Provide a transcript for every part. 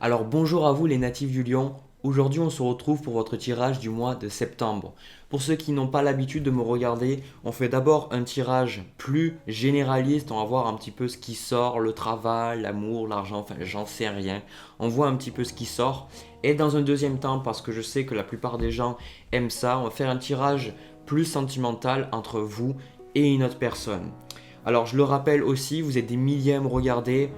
Alors bonjour à vous les natifs du Lion. Aujourd'hui on se retrouve pour votre tirage du mois de septembre. Pour ceux qui n'ont pas l'habitude de me regarder, on fait d'abord un tirage plus généraliste, on va voir un petit peu ce qui sort, le travail, l'amour, l'argent, enfin j'en sais rien. On voit un petit peu ce qui sort. Et dans un deuxième temps, parce que je sais que la plupart des gens aiment ça, on va faire un tirage plus sentimental entre vous et une autre personne. Alors je le rappelle aussi, vous êtes des milliers à me regarder.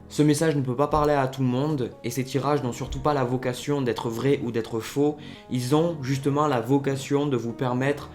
Ce message ne peut pas parler à tout le monde et ces tirages n'ont surtout pas la vocation d'être vrais ou d'être faux. Ils ont justement la vocation de vous permettre,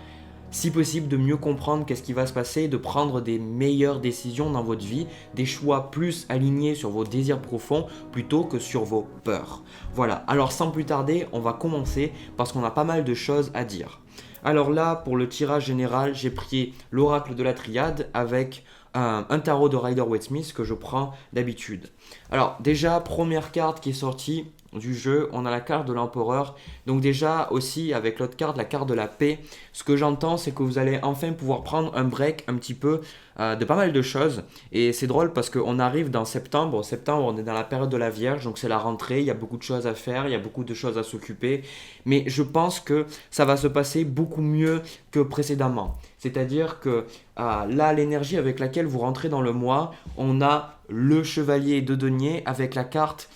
si possible, de mieux comprendre qu'est-ce qui va se passer, de prendre des meilleures décisions dans votre vie, des choix plus alignés sur vos désirs profonds plutôt que sur vos peurs. Voilà, alors sans plus tarder, on va commencer parce qu'on a pas mal de choses à dire. Alors là, pour le tirage général, j'ai pris l'oracle de la triade avec un tarot de Rider-Waite-Smith que je prends d'habitude. Alors déjà, première carte qui est sortie du jeu, on a la carte de l'empereur. Donc déjà aussi avec l'autre carte, la carte de la paix, ce que j'entends c'est que vous allez enfin pouvoir prendre un break un petit peu de pas mal de choses. Et c'est drôle parce qu'on arrive dans septembre. Septembre, on est dans la période de la Vierge, donc c'est la rentrée, il y a beaucoup de choses à faire, il y a beaucoup de choses à s'occuper. Mais je pense que ça va se passer beaucoup mieux que précédemment. C'est-à-dire que là, l'énergie avec laquelle vous rentrez dans le mois, on a le chevalier de denier avec la carte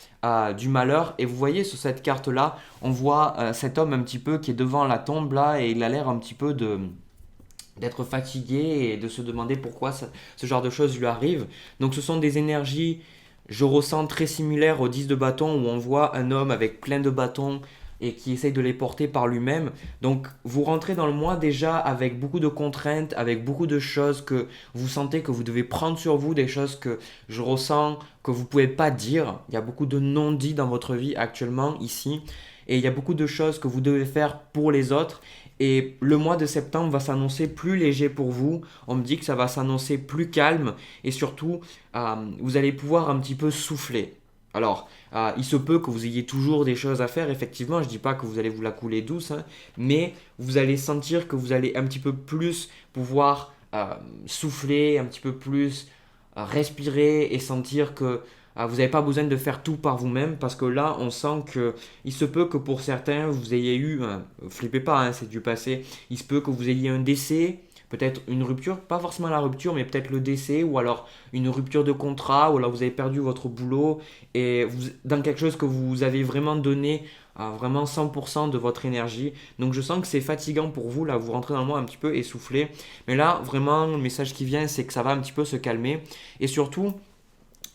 du malheur. Et vous voyez sur cette carte-là, on voit cet homme un petit peu qui est devant la tombe là et il a l'air un petit peu d'être fatigué et de se demander pourquoi ce genre de choses lui arrive. Donc ce sont des énergies, je ressens très similaires au 10 de bâton où on voit un homme avec plein de bâtons et qui essaye de les porter par lui-même. Donc vous rentrez dans le mois déjà avec beaucoup de contraintes, avec beaucoup de choses que vous sentez que vous devez prendre sur vous, des choses que je ressens que vous ne pouvez pas dire. Il y a beaucoup de non-dits dans votre vie actuellement ici. Et il y a beaucoup de choses que vous devez faire pour les autres. Et le mois de septembre va s'annoncer plus léger pour vous. On me dit que ça va s'annoncer plus calme. Et surtout, vous allez pouvoir un petit peu souffler. Alors, il se peut que vous ayez toujours des choses à faire, effectivement, je ne dis pas que vous allez vous la couler douce, hein, mais vous allez sentir que vous allez un petit peu plus pouvoir souffler, un petit peu plus respirer et sentir que vous n'avez pas besoin de faire tout par vous-même parce que là, on sent que il se peut que pour certains, vous ayez eu, flippez pas, hein, c'est du passé, il se peut que vous ayez un décès, peut-être une rupture, pas forcément la rupture, mais peut-être le décès, ou alors une rupture de contrat, ou alors vous avez perdu votre boulot, et vous, dans quelque chose que vous avez vraiment donné, vraiment 100% de votre énergie. Donc je sens que c'est fatigant pour vous, là, vous rentrez dans le mois un petit peu essoufflé. Mais là, vraiment, le message qui vient, c'est que ça va un petit peu se calmer. Et surtout,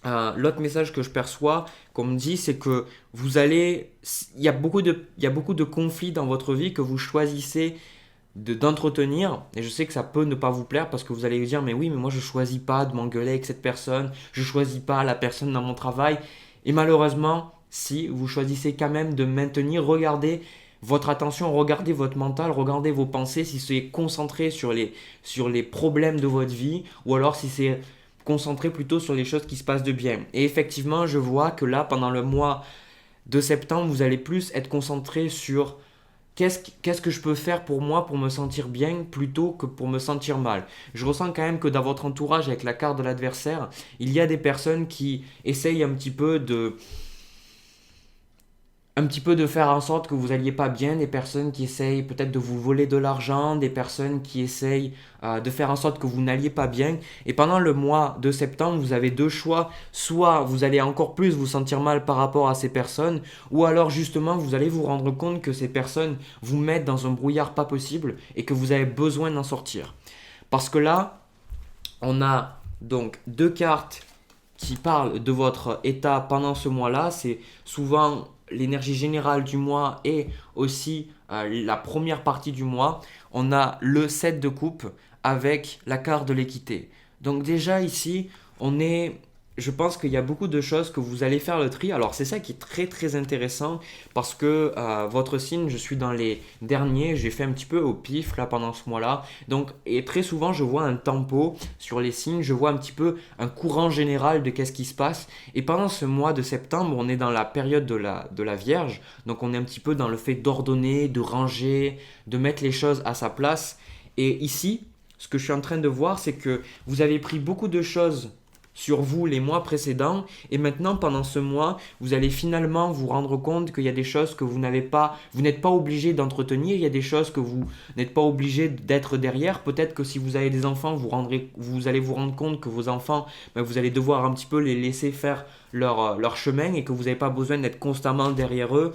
l'autre message que je perçois, qu'on me dit, c'est que vous allez, il y a beaucoup de conflits dans votre vie que vous choisissez d'entretenir, et je sais que ça peut ne pas vous plaire parce que vous allez vous dire mais oui mais moi je choisis pas de m'engueuler avec cette personne, je choisis pas la personne dans mon travail, et malheureusement si vous choisissez quand même de maintenir, regardez votre attention, regardez votre mental, regardez vos pensées, si c'est concentré sur les problèmes de votre vie ou alors si c'est concentré plutôt sur les choses qui se passent de bien. Et effectivement je vois que là pendant le mois de septembre vous allez plus être concentré sur qu'est-ce que je peux faire pour moi pour me sentir bien plutôt que pour me sentir mal. Je ressens quand même que dans votre entourage, avec la carte de l'adversaire, il y a des personnes qui essayent un petit peu de faire en sorte que vous alliez pas bien, des personnes qui essayent peut-être de vous voler de l'argent, des personnes qui essayent de faire en sorte que vous n'alliez pas bien. Et pendant le mois de septembre, vous avez deux choix. Soit vous allez encore plus vous sentir mal par rapport à ces personnes, ou alors justement vous allez vous rendre compte que ces personnes vous mettent dans un brouillard pas possible et que vous avez besoin d'en sortir. Parce que là, on a donc deux cartes qui parlent de votre état pendant ce mois-là. C'est souvent l'énergie générale du mois et aussi la première partie du mois. On a le 7 de coupe avec la carte de l'équité. Donc déjà ici, je pense qu'il y a beaucoup de choses que vous allez faire le tri. Alors c'est ça qui est très très intéressant parce que votre signe, je suis dans les derniers, j'ai fait un petit peu au pif là pendant ce mois-là. Donc et très souvent je vois un tempo sur les signes, je vois un petit peu un courant général de qu'est-ce qui se passe. Et pendant ce mois de septembre, on est dans la période de la Vierge, donc on est un petit peu dans le fait d'ordonner, de ranger, de mettre les choses à sa place. Et ici, ce que je suis en train de voir, c'est que vous avez pris beaucoup de choses sur vous les mois précédents et maintenant pendant ce mois, vous allez finalement vous rendre compte qu'il y a des choses que vous n'êtes pas obligé d'entretenir, il y a des choses que vous n'êtes pas obligé d'être derrière. Peut-être que si vous avez des enfants, vous allez vous rendre compte que vos enfants, vous allez devoir un petit peu les laisser faire leur chemin et que vous n'avez pas besoin d'être constamment derrière eux.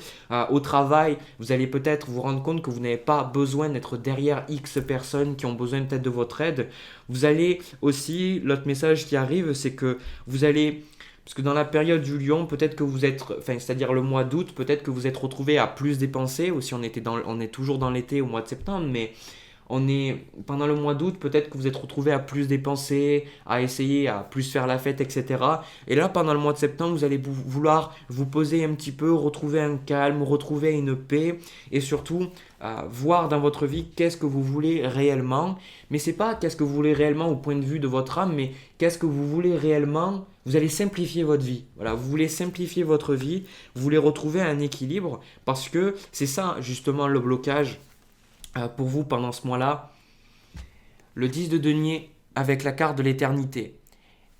Au travail, vous allez peut-être vous rendre compte que vous n'avez pas besoin d'être derrière X personnes qui ont besoin peut-être de votre aide. Vous allez aussi, l'autre message qui arrive, c'est que vous allez, parce que dans la période du lion, peut-être que vous êtes, c'est-à-dire le mois d'août, peut-être que vous êtes retrouvé à plus dépenser, aussi on est toujours dans l'été au mois de septembre, mais pendant le mois d'août, peut-être que vous êtes retrouvé à plus dépenser, à essayer à plus faire la fête, etc. Et là, pendant le mois de septembre, vous allez vouloir vous poser un petit peu, retrouver un calme, retrouver une paix et surtout voir dans votre vie qu'est-ce que vous voulez réellement. Mais c'est pas qu'est-ce que vous voulez réellement au point de vue de votre âme, mais qu'est-ce que vous voulez réellement. Vous allez simplifier votre vie. Voilà, vous voulez simplifier votre vie, vous voulez retrouver un équilibre parce que c'est ça justement le blocage pour vous pendant ce mois-là. Le 10 de denier avec la carte de l'éternité.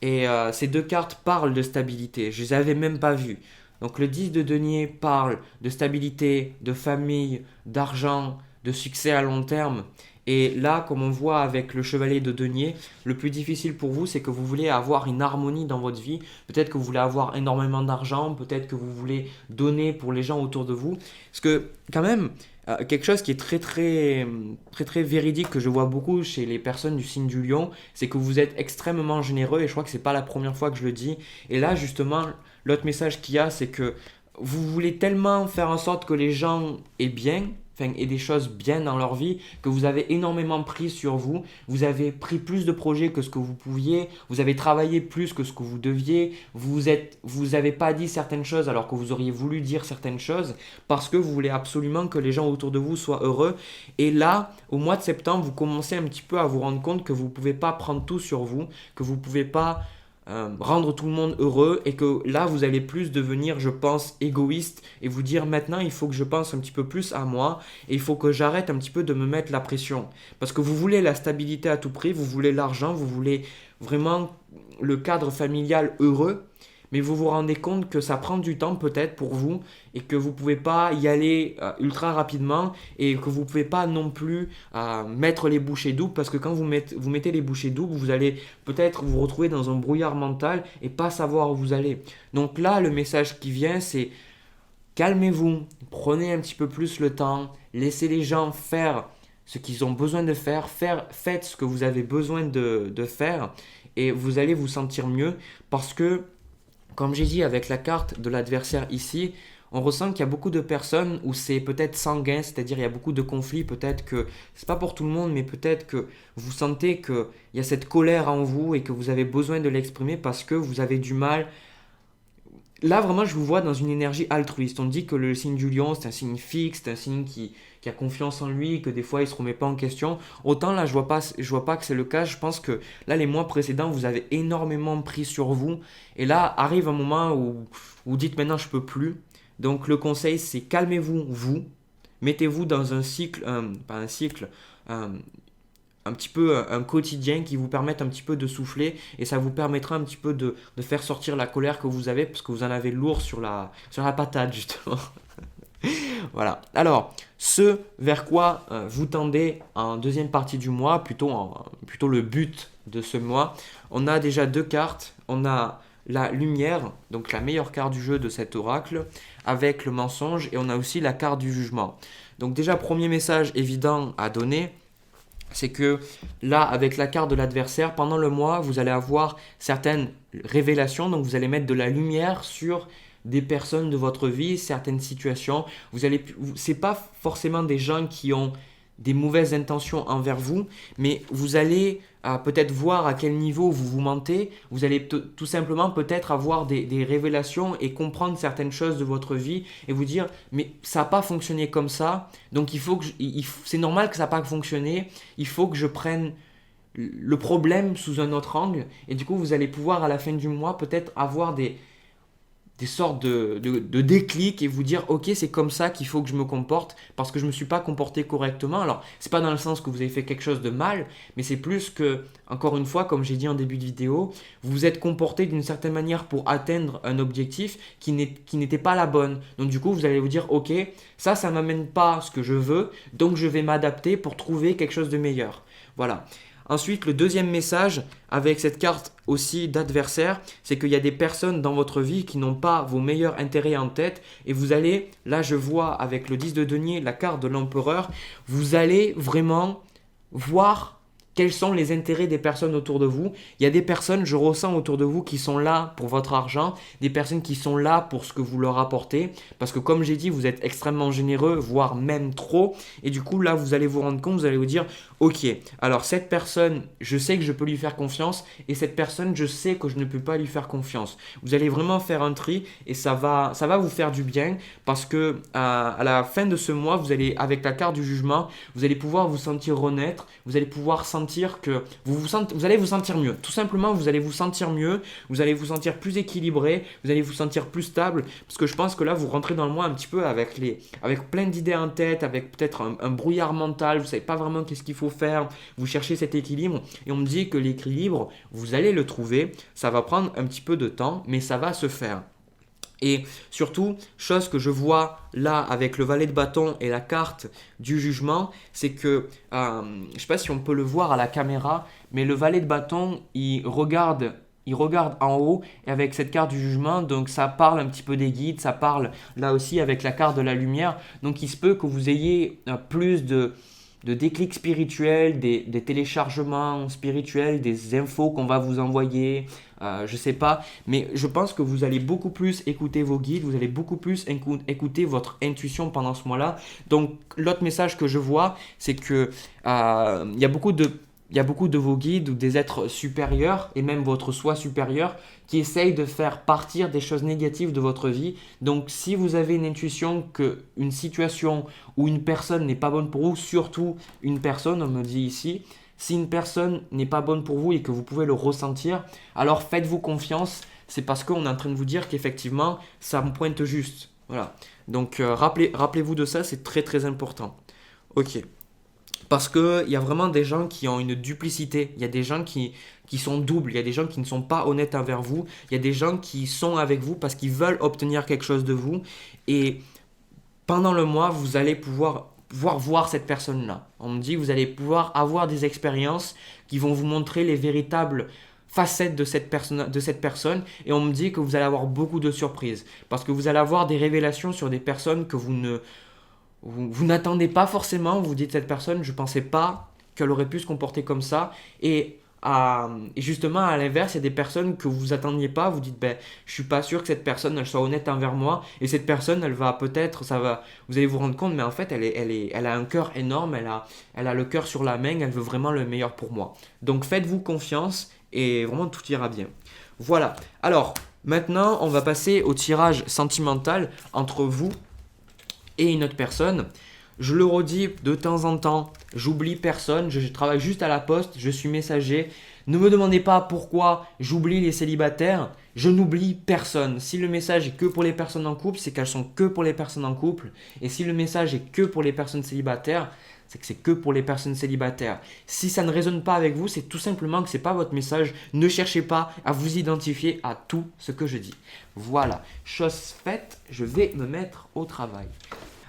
Et ces deux cartes parlent de stabilité. Je ne les avais même pas vues. Donc le 10 de denier parle de stabilité, de famille, d'argent, de succès à long terme. Et là, comme on voit avec le chevalier de denier, le plus difficile pour vous, c'est que vous voulez avoir une harmonie dans votre vie. Peut-être que vous voulez avoir énormément d'argent, peut-être que vous voulez donner pour les gens autour de vous. Parce que quand même, quelque chose qui est très véridique que je vois beaucoup chez les personnes du signe du lion, c'est que vous êtes extrêmement généreux et je crois que c'est pas la première fois que je le dis. Et là, justement, l'autre message qu'il y a, c'est que vous voulez tellement faire en sorte que les gens aient bien, et des choses bien dans leur vie, que vous avez énormément pris sur vous, vous avez pris plus de projets que ce que vous pouviez, vous avez travaillé plus que ce que vous deviez, vous avez pas dit certaines choses alors que vous auriez voulu dire certaines choses, parce que vous voulez absolument que les gens autour de vous soient heureux. Et là, au mois de septembre, vous commencez un petit peu à vous rendre compte que vous ne pouvez pas prendre tout sur vous, que vous ne pouvez pas rendre tout le monde heureux et que là vous allez plus devenir, je pense, égoïste et vous dire maintenant il faut que je pense un petit peu plus à moi et il faut que j'arrête un petit peu de me mettre la pression parce que vous voulez la stabilité à tout prix, vous voulez l'argent, vous voulez vraiment le cadre familial heureux, mais vous vous rendez compte que ça prend du temps peut-être pour vous et que vous ne pouvez pas y aller ultra rapidement et que vous ne pouvez pas non plus mettre les bouchées doubles parce que quand vous mettez les bouchées doubles, vous allez peut-être vous retrouver dans un brouillard mental et pas savoir où vous allez. Donc là, le message qui vient, c'est calmez-vous, prenez un petit peu plus le temps, laissez les gens faire ce qu'ils ont besoin de faire, faites ce que vous avez besoin de faire et vous allez vous sentir mieux parce que comme j'ai dit avec la carte de l'adversaire ici, on ressent qu'il y a beaucoup de personnes où c'est peut-être sanguin, c'est-à-dire il y a beaucoup de conflits, peut-être que c'est pas pour tout le monde, mais peut-être que vous sentez qu'il y a cette colère en vous et que vous avez besoin de l'exprimer parce que vous avez du mal. Là, vraiment, je vous vois dans une énergie altruiste. On dit que le signe du lion, c'est un signe fixe, c'est un signe qui a confiance en lui, que des fois, il ne se remet pas en question. Autant là, je vois pas que c'est le cas. Je pense que là, les mois précédents, vous avez énormément pris sur vous. Et là, arrive un moment où vous dites maintenant, je peux plus. Donc, le conseil, c'est calmez-vous, vous. Mettez-vous dans un cycle, pas un cycle, un petit peu un quotidien qui vous permette un petit peu de souffler et ça vous permettra un petit peu de faire sortir la colère que vous avez parce que vous en avez lourd sur la patate justement. Voilà. Alors, ce vers quoi vous tendez en deuxième partie du mois, plutôt le but de ce mois, on a déjà deux cartes. On a la lumière, donc la meilleure carte du jeu de cet oracle, avec le mensonge et on a aussi la carte du jugement. Donc déjà, premier message évident à donner, c'est que là, avec la carte de l'adversaire, pendant le mois, vous allez avoir certaines révélations, donc vous allez mettre de la lumière sur des personnes de votre vie, certaines situations. C'est pas forcément des gens qui ont des mauvaises intentions envers vous, mais vous allez peut-être voir à quel niveau vous vous mentez, vous allez tout simplement peut-être avoir des révélations et comprendre certaines choses de votre vie et vous dire mais ça n'a pas fonctionné comme ça, donc c'est normal que ça n'a pas fonctionné, il faut que je prenne le problème sous un autre angle et du coup vous allez pouvoir à la fin du mois peut-être avoir des sortes de déclics et vous dire ok c'est comme ça qu'il faut que je me comporte parce que je ne me suis pas comporté correctement. Alors c'est pas dans le sens que vous avez fait quelque chose de mal, mais c'est plus que, encore une fois, comme j'ai dit en début de vidéo, vous vous êtes comporté d'une certaine manière pour atteindre un objectif qui n'était pas la bonne. Donc du coup vous allez vous dire ok ça m'amène pas ce que je veux, donc je vais m'adapter pour trouver quelque chose de meilleur. Voilà. Ensuite, le deuxième message avec cette carte aussi d'adversaire, c'est qu'il y a des personnes dans votre vie qui n'ont pas vos meilleurs intérêts en tête et vous allez, là je vois avec le 10 de denier, la carte de l'empereur, vous allez vraiment voir quels sont les intérêts des personnes autour de vous. Il y a des personnes, je ressens autour de vous, qui sont là pour votre argent, des personnes qui sont là pour ce que vous leur apportez, parce que comme j'ai dit, vous êtes extrêmement généreux, voire même trop, et du coup là vous allez vous rendre compte, vous allez vous dire, ok, alors cette personne, je sais que je peux lui faire confiance, et cette personne, je sais que je ne peux pas lui faire confiance. Vous allez vraiment faire un tri, et ça va vous faire du bien, parce que à la fin de ce mois, vous allez, avec la carte du jugement, vous allez pouvoir vous sentir renaître, vous allez pouvoir sentir que vous allez vous sentir mieux. Tout simplement, vous allez vous sentir mieux, vous allez vous sentir plus équilibré, vous allez vous sentir plus stable, parce que je pense que là, vous rentrez dans le mois un petit peu avec plein d'idées en tête, avec peut-être un brouillard mental, vous ne savez pas vraiment qu'est-ce qu'il faut faire, vous cherchez cet équilibre, et on me dit que l'équilibre, vous allez le trouver, ça va prendre un petit peu de temps, mais ça va se faire. Et surtout, chose que je vois là avec le valet de bâton et la carte du jugement, c'est que, je ne sais pas si on peut le voir à la caméra, mais le valet de bâton, il regarde en haut et avec cette carte du jugement, donc ça parle un petit peu des guides, ça parle là aussi avec la carte de la lumière, donc il se peut que vous ayez plus de déclics spirituels, des téléchargements spirituels, des infos qu'on va vous envoyer, je sais pas, mais je pense que vous allez beaucoup plus écouter vos guides, vous allez beaucoup plus écouter votre intuition pendant ce mois-là. Donc l'autre message que je vois, c'est que il y a beaucoup de vos guides ou des êtres supérieurs et même votre soi supérieur qui essayent de faire partir des choses négatives de votre vie. Donc si vous avez une intuition qu'une situation ou une personne n'est pas bonne pour vous, surtout une personne, on me dit ici, si une personne n'est pas bonne pour vous et que vous pouvez le ressentir, alors faites-vous confiance, c'est parce qu'on est en train de vous dire qu'effectivement ça me pointe juste. Voilà. Donc rappelez-vous de ça, c'est très très important. Ok. Parce qu'il y a vraiment des gens qui ont une duplicité, il y a des gens qui sont doubles, il y a des gens qui ne sont pas honnêtes envers vous, il y a des gens qui sont avec vous parce qu'ils veulent obtenir quelque chose de vous. Et pendant le mois, vous allez pouvoir voir cette personne-là. On me dit que vous allez pouvoir avoir des expériences qui vont vous montrer les véritables facettes de cette personne et on me dit que vous allez avoir beaucoup de surprises parce que vous allez avoir des révélations sur des personnes que vous n'attendez pas forcément, vous dites cette personne, je ne pensais pas qu'elle aurait pu se comporter comme ça. Et justement, à l'inverse, il y a des personnes que vous attendiez pas, vous dites, ben, je suis pas sûr que cette personne elle soit honnête envers moi. Et cette personne, elle va peut-être, vous allez vous rendre compte, mais en fait, elle a un cœur énorme, elle a le cœur sur la main, elle veut vraiment le meilleur pour moi. Donc faites-vous confiance et vraiment tout ira bien. Voilà. Alors, maintenant, on va passer au tirage sentimental entre vous et une autre personne. Je le redis de temps en temps, j'oublie personne, je travaille juste à la poste, je suis messager. Ne me demandez pas pourquoi j'oublie les célibataires, je n'oublie personne. Si le message est que pour les personnes en couple, c'est qu'elles sont que pour les personnes en couple. Et si le message est que pour les personnes célibataires, c'est que c'est que pour les personnes célibataires. Si ça ne résonne pas avec vous, c'est tout simplement que ce n'est pas votre message. Ne cherchez pas à vous identifier à tout ce que je dis. Voilà, chose faite, je vais me mettre au travail.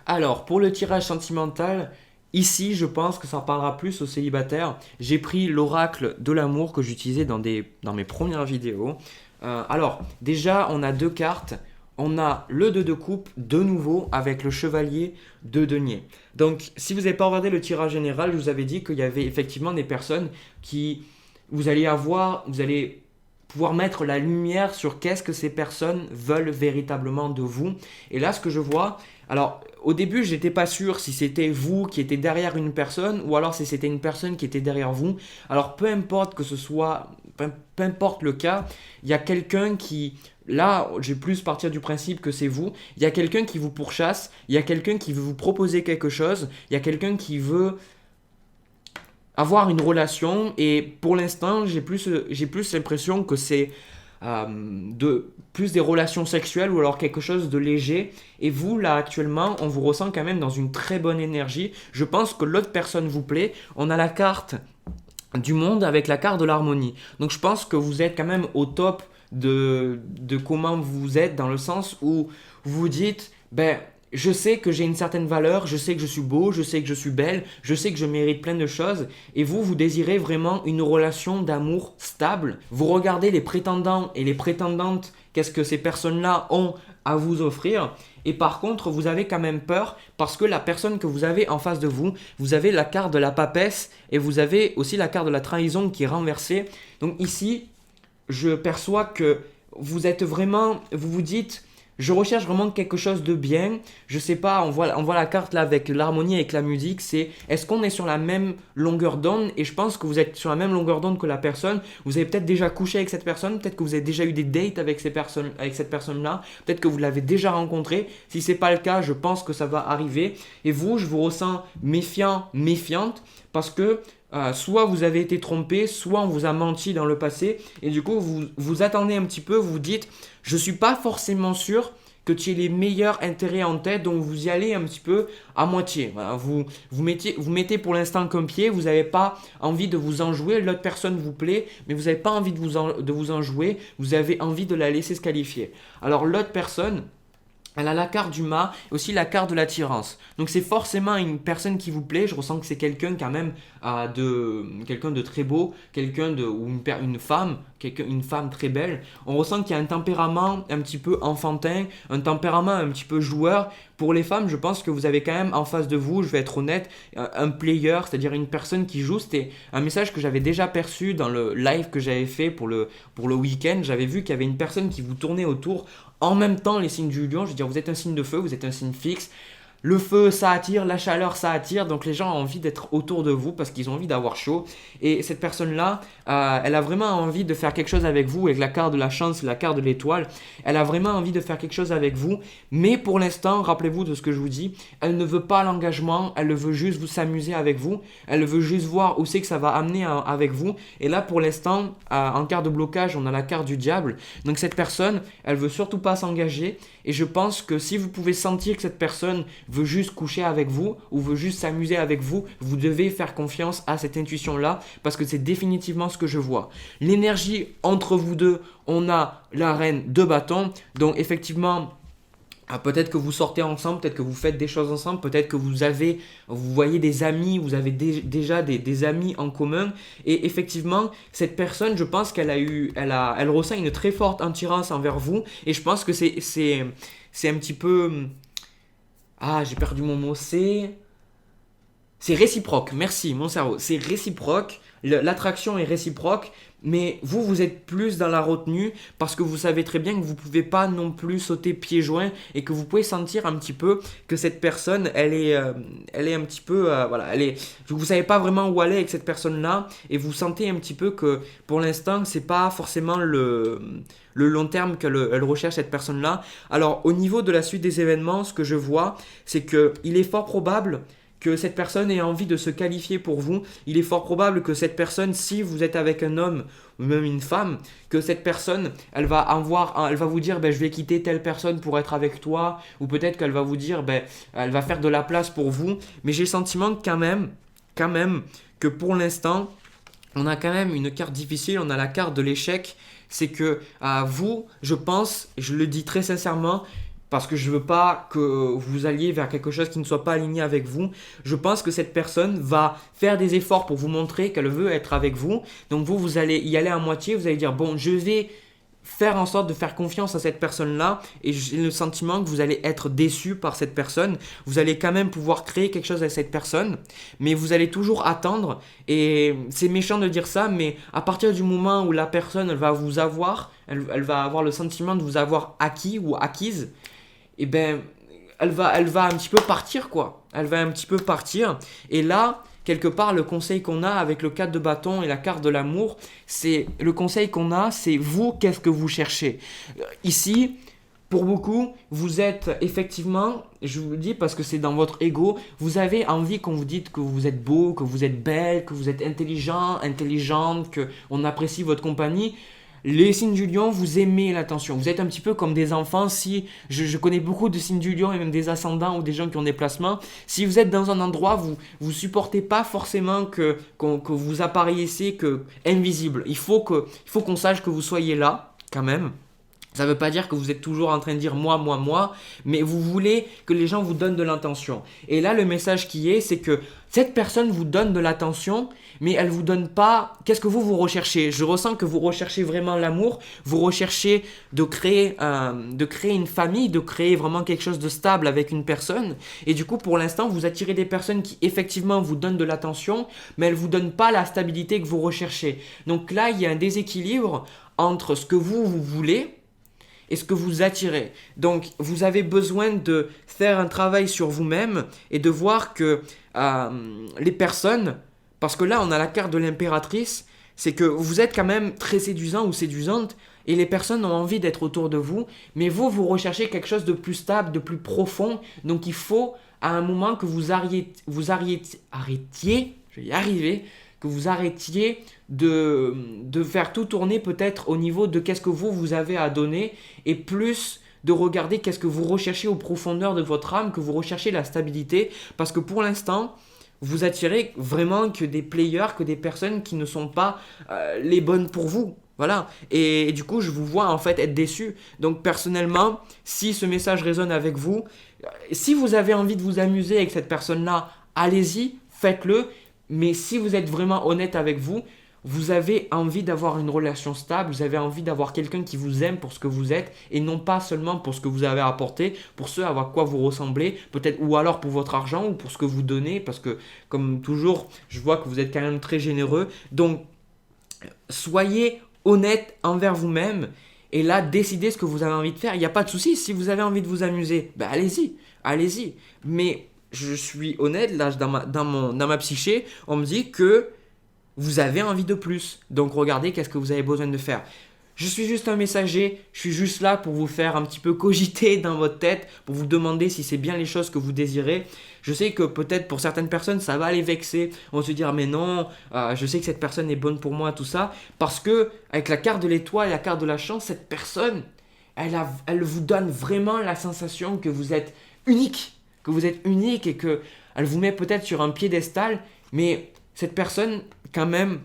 Alors, pour le tirage sentimental, ici, je pense que ça parlera plus aux célibataires. J'ai pris l'oracle de l'amour que j'utilisais dans mes premières vidéos. Alors, déjà, on a deux cartes. On a le 2 de coupe de nouveau avec le chevalier de denier. Donc, si vous n'avez pas regardé le tirage général, je vous avais dit qu'il y avait effectivement des personnes qui... Vous allez pouvoir mettre la lumière sur qu'est-ce que ces personnes veulent véritablement de vous. Et là, ce que je vois... Alors, au début, je n'étais pas sûr si c'était vous qui étiez derrière une personne ou alors si c'était une personne qui était derrière vous. Alors, peu importe que ce soit... Peu importe le cas, il y a quelqu'un qui... Là, je vais plus partir du principe que c'est vous. Il y a quelqu'un qui vous pourchasse, il y a quelqu'un qui veut vous proposer quelque chose, il y a quelqu'un qui veut avoir une relation et pour l'instant, j'ai plus l'impression que c'est de plus des relations sexuelles ou alors quelque chose de léger. Et vous, là, actuellement, on vous ressent quand même dans une très bonne énergie. Je pense que l'autre personne vous plaît. On a la carte du monde avec la carte de l'harmonie. Donc je pense que vous êtes quand même au top de comment vous êtes, dans le sens où vous vous dites, ben, je sais que j'ai une certaine valeur, je sais que je suis beau, je sais que je suis belle, je sais que je mérite plein de choses. Et vous désirez vraiment une relation d'amour stable. Vous regardez les prétendants et les prétendantes, qu'est-ce que ces personnes-là ont à vous offrir. Et par contre, vous avez quand même peur parce que la personne que vous avez en face de vous, vous avez la carte de la papesse et vous avez aussi la carte de la trahison qui est renversée. Donc ici, je perçois que vous êtes vraiment, vous vous dites, je recherche vraiment quelque chose de bien. Je sais pas, on voit la carte là avec l'harmonie, avec la musique. C'est est-ce qu'on est sur la même longueur d'onde? Et je pense que vous êtes sur la même longueur d'onde que la personne. Vous avez peut-être déjà couché avec cette personne. Peut-être que vous avez déjà eu des dates avec cette personne-là. Peut-être que vous l'avez déjà rencontrée. Si c'est pas le cas, je pense que ça va arriver. Et vous, je vous ressens méfiant, méfiante parce que soit vous avez été trompé, soit on vous a menti dans le passé. Et du coup, vous attendez un petit peu, vous vous dites, je ne suis pas forcément sûr que tu aies les meilleurs intérêts en tête, donc vous y allez un petit peu à moitié. Voilà, vous mettez pour l'instant qu'un pied, vous n'avez pas envie de vous en jouer, l'autre personne vous plaît, mais vous n'avez pas envie de vous en jouer, vous avez envie de la laisser se qualifier. Alors l'autre personne, elle a la carte du mât et aussi la carte de l'attirance. Donc c'est forcément une personne qui vous plaît. Je ressens que c'est quelqu'un quand même quelqu'un de très beau, ou une femme, une femme très belle. On ressent qu'il y a un tempérament un petit peu enfantin, un tempérament un petit peu joueur. Pour les femmes, je pense que vous avez quand même en face de vous, je vais être honnête, un player, c'est-à-dire une personne qui joue. C'était un message que j'avais déjà perçu dans le live que j'avais fait pour le week-end. J'avais vu qu'il y avait une personne qui vous tournait autour. En même temps, les signes du lion, je veux dire, vous êtes un signe de feu, vous êtes un signe fixe. Le feu, ça attire, la chaleur, ça attire. Donc les gens ont envie d'être autour de vous parce qu'ils ont envie d'avoir chaud. Et cette personne-là, elle a vraiment envie de faire quelque chose avec vous. Avec la carte de la chance, la carte de l'étoile, elle a vraiment envie de faire quelque chose avec vous. Mais pour l'instant, rappelez-vous de ce que je vous dis, elle ne veut pas l'engagement, elle veut juste vous s'amuser avec vous. Elle veut juste voir où c'est que ça va amener avec vous. Et là, pour l'instant, en carte de blocage, on a la carte du diable. Donc cette personne, elle veut surtout pas s'engager. Et je pense que si vous pouvez sentir que cette personne veut juste coucher avec vous ou veut juste s'amuser avec vous, vous devez faire confiance à cette intuition-là parce que c'est définitivement ce que je vois. L'énergie entre vous deux, on a la reine de bâton. Donc effectivement, peut-être que vous sortez ensemble, peut-être que vous faites des choses ensemble, peut-être que vous voyez des amis, vous avez déjà des amis en commun. Et effectivement, cette personne, je pense elle ressent une très forte attirance envers vous. Et je pense que c'est un petit peu... Ah, j'ai perdu mon mot, c'est réciproque. Merci, mon cerveau. C'est réciproque. L'attraction est réciproque. Mais vous êtes plus dans la retenue parce que vous savez très bien que vous ne pouvez pas non plus sauter pieds joints et que vous pouvez sentir un petit peu que cette personne, elle est un petit peu, voilà, vous ne savez pas vraiment où aller avec cette personne-là et vous sentez un petit peu que pour l'instant, ce n'est pas forcément le long terme qu'elle recherche cette personne-là. Alors, au niveau de la suite des événements, ce que je vois, c'est qu'il est fort probable que cette personne ait envie de se qualifier pour vous. Il est fort probable que cette personne, si vous êtes avec un homme ou même une femme, que cette personne, elle va vous dire, je vais quitter telle personne pour être avec toi, ou peut-être qu'elle va vous dire, elle va faire de la place pour vous. Mais j'ai le sentiment quand même, que pour l'instant, on a quand même une carte difficile, on a la carte de l'échec. C'est que vous, je pense, et je le dis très sincèrement, parce que je ne veux pas que vous alliez vers quelque chose qui ne soit pas aligné avec vous. Je pense que cette personne va faire des efforts pour vous montrer qu'elle veut être avec vous. Donc vous allez y aller à moitié, vous allez dire, bon, je vais faire en sorte de faire confiance à cette personne-là et j'ai le sentiment que vous allez être déçu par cette personne. Vous allez quand même pouvoir créer quelque chose avec cette personne, mais vous allez toujours attendre et c'est méchant de dire ça, mais à partir du moment où la personne elle va vous avoir, elle va avoir le sentiment de vous avoir acquis ou acquise, et elle va un petit peu partir quoi. Elle va un petit peu partir et là, quelque part, le conseil qu'on a avec le 4 de bâton et la carte de l'amour, c'est le conseil qu'on a, c'est vous, qu'est-ce que vous cherchez. Ici, pour beaucoup, vous êtes effectivement, je vous le dis parce que c'est dans votre ego, vous avez envie qu'on vous dise que vous êtes beau, que vous êtes belle, que vous êtes intelligent, intelligente, qu'on apprécie votre compagnie. Les signes du lion, vous aimez l'attention. Vous êtes un petit peu comme des enfants. Si je connais beaucoup de signes du lion et même des ascendants ou des gens qui ont des placements. Si vous êtes dans un endroit, vous supportez pas forcément que vous apparaissiez invisible. Il faut qu'on sache que vous soyez là quand même. Ça ne veut pas dire que vous êtes toujours en train de dire moi, mais vous voulez que les gens vous donnent de l'attention. Et là, le message qui est, c'est que cette personne vous donne de l'attention, mais elle ne vous donne pas. Qu'est-ce que vous recherchez? Je ressens que vous recherchez vraiment l'amour, vous recherchez de créer une famille, de créer vraiment quelque chose de stable avec une personne. Et du coup, pour l'instant, vous attirez des personnes qui effectivement vous donnent de l'attention, mais elles ne vous donnent pas la stabilité que vous recherchez. Donc là, il y a un déséquilibre entre ce que vous voulez et ce que vous attirez. Donc, vous avez besoin de faire un travail sur vous-même et de voir que les personnes, parce que là, on a la carte de l'impératrice, c'est que vous êtes quand même très séduisant ou séduisante et les personnes ont envie d'être autour de vous, mais vous recherchez quelque chose de plus stable, de plus profond. Donc, il faut à un moment que vous arrêtiez, je vais y arriver, que vous arrêtiez de faire tout tourner peut-être au niveau de qu'est-ce que vous avez à donner et plus de regarder qu'est-ce que vous recherchez aux profondeurs de votre âme, que vous recherchez la stabilité, parce que pour l'instant, vous attirez vraiment que des players, que des personnes qui ne sont pas les bonnes pour vous. Voilà. Et du coup, je vous vois en fait être déçu. Donc personnellement, si ce message résonne avec vous, si vous avez envie de vous amuser avec cette personne-là, allez-y, faites-le. Mais si vous êtes vraiment honnête avec vous, vous avez envie d'avoir une relation stable, vous avez envie d'avoir quelqu'un qui vous aime pour ce que vous êtes et non pas seulement pour ce que vous avez apporté, pour ce à quoi vous ressemblez, peut-être ou alors pour votre argent ou pour ce que vous donnez, parce que comme toujours, je vois que vous êtes quand même très généreux. Donc, soyez honnête envers vous-même et là, décidez ce que vous avez envie de faire. Il n'y a pas de souci, si vous avez envie de vous amuser, ben allez-y. Mais je suis honnête, là, dans ma psyché, on me dit que vous avez envie de plus. Donc regardez qu'est-ce que vous avez besoin de faire. Je suis juste un messager, je suis juste là pour vous faire un petit peu cogiter dans votre tête, pour vous demander si c'est bien les choses que vous désirez. Je sais que peut-être pour certaines personnes, ça va les vexer. On va se dire, mais non, je sais que cette personne est bonne pour moi, tout ça. Parce que avec la carte de l'étoile et la carte de la chance, cette personne, elle vous donne vraiment la sensation que vous êtes unique. Et qu'elle vous met peut-être sur un piédestal, mais cette personne, quand même,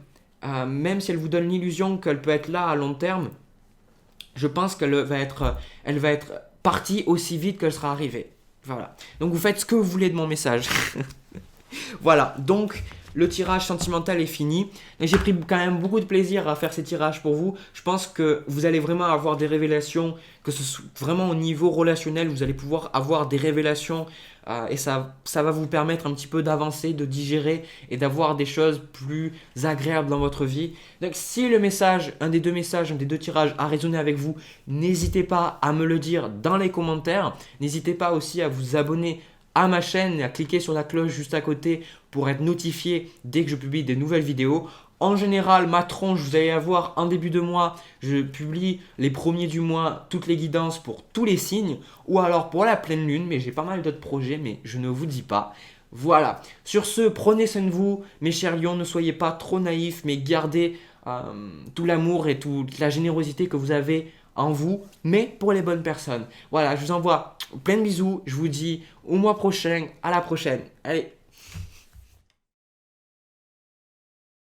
même si elle vous donne l'illusion qu'elle peut être là à long terme, je pense qu'elle va être partie aussi vite qu'elle sera arrivée. Voilà. Donc vous faites ce que vous voulez de mon message. Voilà. Donc le tirage sentimental est fini. J'ai pris quand même beaucoup de plaisir à faire ces tirages pour vous. Je pense que vous allez vraiment avoir des révélations, que ce soit vraiment au niveau relationnel, vous allez pouvoir avoir des révélations et ça va vous permettre un petit peu d'avancer, de digérer et d'avoir des choses plus agréables dans votre vie. Donc si le message, un des deux tirages a résonné avec vous, n'hésitez pas à me le dire dans les commentaires. N'hésitez pas aussi à vous abonner à ma chaîne et à cliquer sur la cloche juste à côté pour être notifié dès que je publie des nouvelles vidéos. En général, ma tronche, vous allez avoir en début de mois, je publie les premiers du mois toutes les guidances pour tous les signes ou alors pour la pleine lune, mais j'ai pas mal d'autres projets, mais je ne vous dis pas. Voilà. Sur ce, prenez soin de vous, mes chers lions, ne soyez pas trop naïfs, mais gardez tout l'amour et toute la générosité que vous avez en vous, mais pour les bonnes personnes. Voilà, je vous envoie plein de bisous, je vous dis au mois prochain, à la prochaine. Allez.